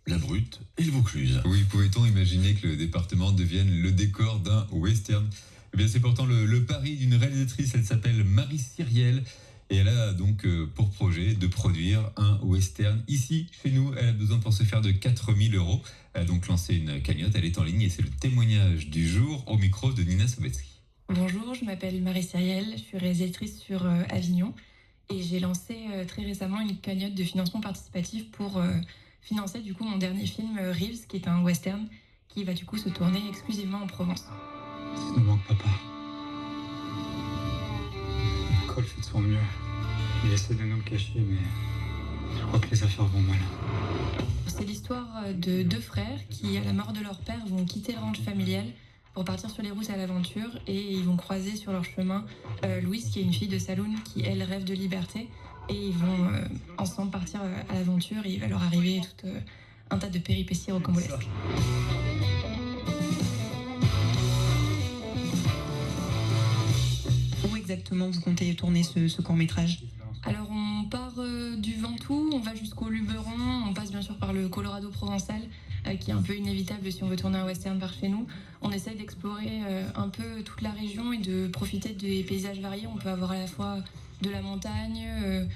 la Brute et le Vaucluse. Oui, pouvait-on imaginer que le département devienne le décor d'un western ? Eh bien, c'est pourtant le pari d'une réalisatrice, elle s'appelle Marie Cyriel. Et elle a donc pour projet de produire un western ici, chez nous. Elle a besoin pour se faire de 4 000 €. Elle a donc lancé une cagnotte, elle est en ligne et c'est le témoignage du jour au micro de Nina Sobetsky. Bonjour, je m'appelle Marie Cyriel, je suis réalisatrice sur Avignon et j'ai lancé très récemment une cagnotte de financement participatif pour financer du coup mon dernier film Reeves, qui est un western qui va du coup se tourner exclusivement en Provence. Ça nous manque, papa. Cole fait de son mieux. Il essaie de nous le cacher, mais je crois que les affaires vont mal. C'est l'histoire de deux frères qui, à la mort de leur père, vont quitter le ranch familial pour partir sur les routes à l'aventure, et ils vont croiser sur leur chemin Louise, qui est une fille de saloon qui, elle, rêve de liberté, et ils vont ensemble partir à l'aventure et il va leur arriver tout un tas de péripéties rocambolesques. Où exactement vous comptez tourner ce court-métrage ? Alors on part du Ventoux, on va jusqu'au Luberon, on passe bien sûr par le Colorado provençal, qui est un peu inévitable si on veut tourner un western par chez nous. On essaye d'explorer un peu toute la région et de profiter des paysages variés. On peut avoir à la fois de la montagne,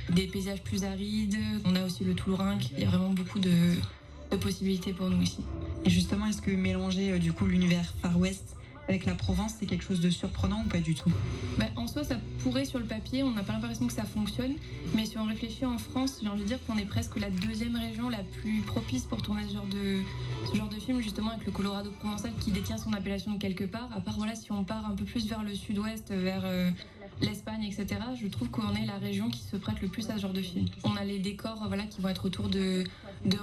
des paysages plus arides, on a aussi le Toulourinque, il y a vraiment beaucoup de possibilités pour nous ici. Et justement, est-ce que mélanger du coup l'univers Far West avec la Provence, c'est quelque chose de surprenant ou pas du tout ? En soi, ça pourrait sur le papier, on n'a pas l'impression que ça fonctionne, mais si on réfléchit en France, j'ai envie de dire qu'on est presque la deuxième région la plus propice pour tourner ce genre de film, justement avec le Colorado provençal qui détient son appellation de quelque part. À part si on part un peu plus vers le sud-ouest, vers l'Espagne, etc., je trouve qu'on est la région qui se prête le plus à ce genre de film. On a les décors qui vont être autour de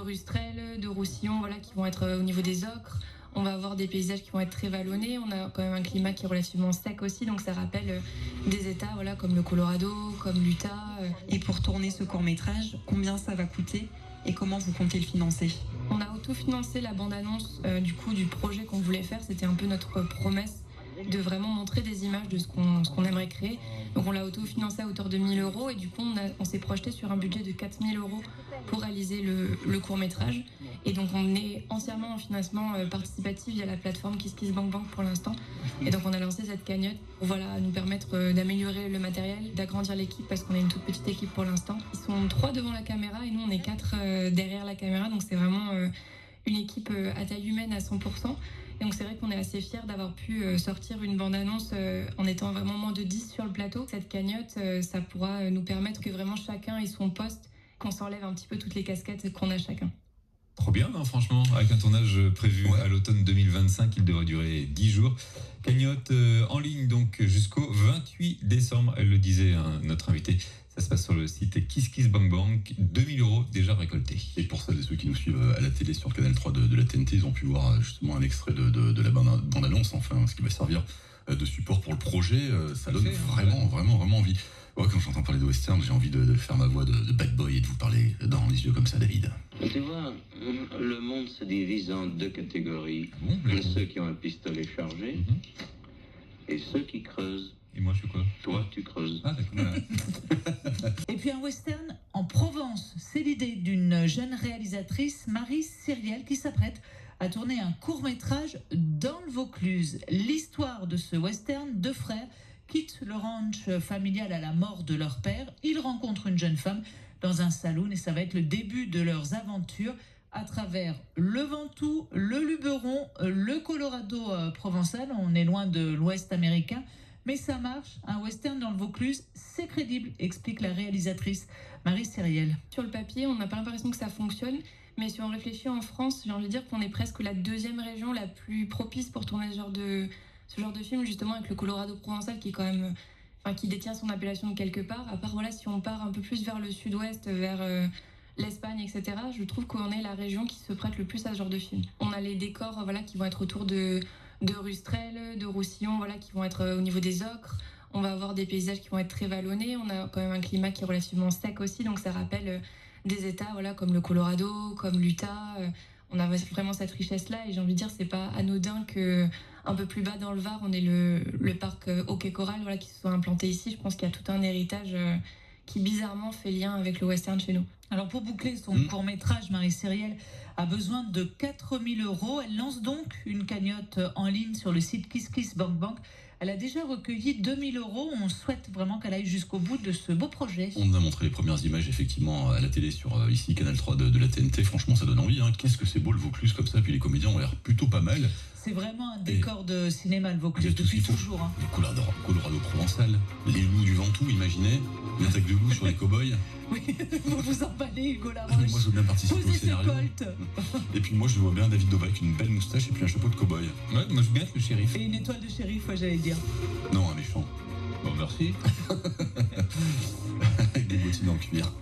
Rustrel, de Roussillon, qui vont être au niveau des ocres. On va avoir des paysages qui vont être très vallonnés. On a quand même un climat qui est relativement sec aussi, donc ça rappelle des états comme le Colorado, comme l'Utah. Et pour tourner ce court-métrage, combien ça va coûter et comment vous comptez le financer ? On a autofinancé la bande-annonce du projet qu'on voulait faire. C'était un peu notre promesse de vraiment montrer des images de ce qu'on aimerait créer. Donc on l'a autofinancé à hauteur de 1 000 € et du coup on s'est projeté sur un budget de 4 000 € pour réaliser le court-métrage. Et donc on est entièrement en financement participatif via la plateforme KissKissBankBank pour l'instant. Et donc on a lancé cette cagnotte pour nous permettre d'améliorer le matériel, d'agrandir l'équipe parce qu'on est une toute petite équipe pour l'instant. Ils sont 3 devant la caméra et nous on est 4 derrière la caméra, donc c'est vraiment une équipe à taille humaine à 100%. Et donc c'est vrai qu'on est assez fiers d'avoir pu sortir une bande-annonce en étant vraiment moins de 10 sur le plateau. Cette cagnotte, ça pourra nous permettre que vraiment chacun ait son poste, qu'on s'enlève un petit peu toutes les casquettes qu'on a chacun. Trop bien, franchement, avec un tournage prévu à l'automne 2025, il devrait durer 10 jours. Cagnotte en ligne donc jusqu'au 28 décembre, elle le disait notre invité. Ça se passe sur le site KissKissBankBank, 2 000 € déjà récoltés. Et pour celles et ceux qui nous suivent à la télé sur le canal 3 de la TNT, ils ont pu voir justement un extrait de la bande-annonce, ce qui va servir de support pour le projet. Ça donne vraiment envie. Ouais, quand j'entends parler de western, j'ai envie de faire ma voix de bad boy et de vous parler dans les yeux comme ça, David. Tu vois, le monde se divise en 2 catégories. Ceux qui ont un pistolet chargé et ceux qui creusent. Et moi, je suis quoi ? Toi, tu creuses. Ah, d'accord. Et puis un western en Provence, c'est l'idée d'une jeune réalisatrice, Marie Cyriel, qui s'apprête à tourner un court-métrage dans le Vaucluse. L'histoire de ce western, 2 frères quittent le ranch familial à la mort de leur père. Ils rencontrent une jeune femme dans un saloon et ça va être le début de leurs aventures à travers le Ventoux, le Luberon, le Colorado provençal. On est loin de l'Ouest américain. Mais ça marche, un western dans le Vaucluse, c'est crédible, explique la réalisatrice Marie Cyriel. Sur le papier, on n'a pas l'impression que ça fonctionne, mais si on réfléchit en France, j'ai envie de dire qu'on est presque la deuxième région la plus propice pour tourner ce genre de film, justement avec le Colorado provençal qui est quand même, qui détient son appellation de quelque part. À part si on part un peu plus vers le sud-ouest, vers l'Espagne, etc., je trouve qu'on est la région qui se prête le plus à ce genre de film. On a les décors qui vont être autour de Rustrel, de Roussillon, qui vont être au niveau des ocres. On va avoir des paysages qui vont être très vallonnés. On a quand même un climat qui est relativement sec aussi, donc ça rappelle des états comme le Colorado, comme l'Utah. On a vraiment cette richesse-là et j'ai envie de dire c'est pas anodin que un peu plus bas dans le Var, on ait le parc Hockey Coral qui se soit implanté ici. Je pense qu'il y a tout un héritage qui bizarrement fait lien avec le western chez nous. Alors pour boucler son court-métrage, Marie Cyrielle a besoin de 4 000 €. Elle lance donc une cagnotte en ligne sur le site KissKissBankBank. Elle a déjà recueilli 2 000 €. On souhaite vraiment qu'elle aille jusqu'au bout de ce beau projet. On a montré les premières images effectivement à la télé sur ici Canal 3 de la TNT. Franchement, ça donne envie. Hein. Qu'est-ce que c'est beau le Vaucluse comme ça. Puis les comédiens ont l'air plutôt pas mal. C'est vraiment un décor de cinéma, le Vaucluse, depuis toujours. Hein. Le Colorado provençal, les loups du Ventoux, imaginez. Une attaque de loups sur les cow-boys. Oui, vous vous emballez, Hugo Laroche. Moi, je veux bien participer au scénario. Colt. Et puis moi, je vois bien David Doba avec une belle moustache et puis un chapeau de cow-boy. Ouais, moi je veux bien être le shérif. Et une étoile de shérif, ouais, j'allais dire. Non, un méchant. Bon, merci. Avec des bottines en cuir.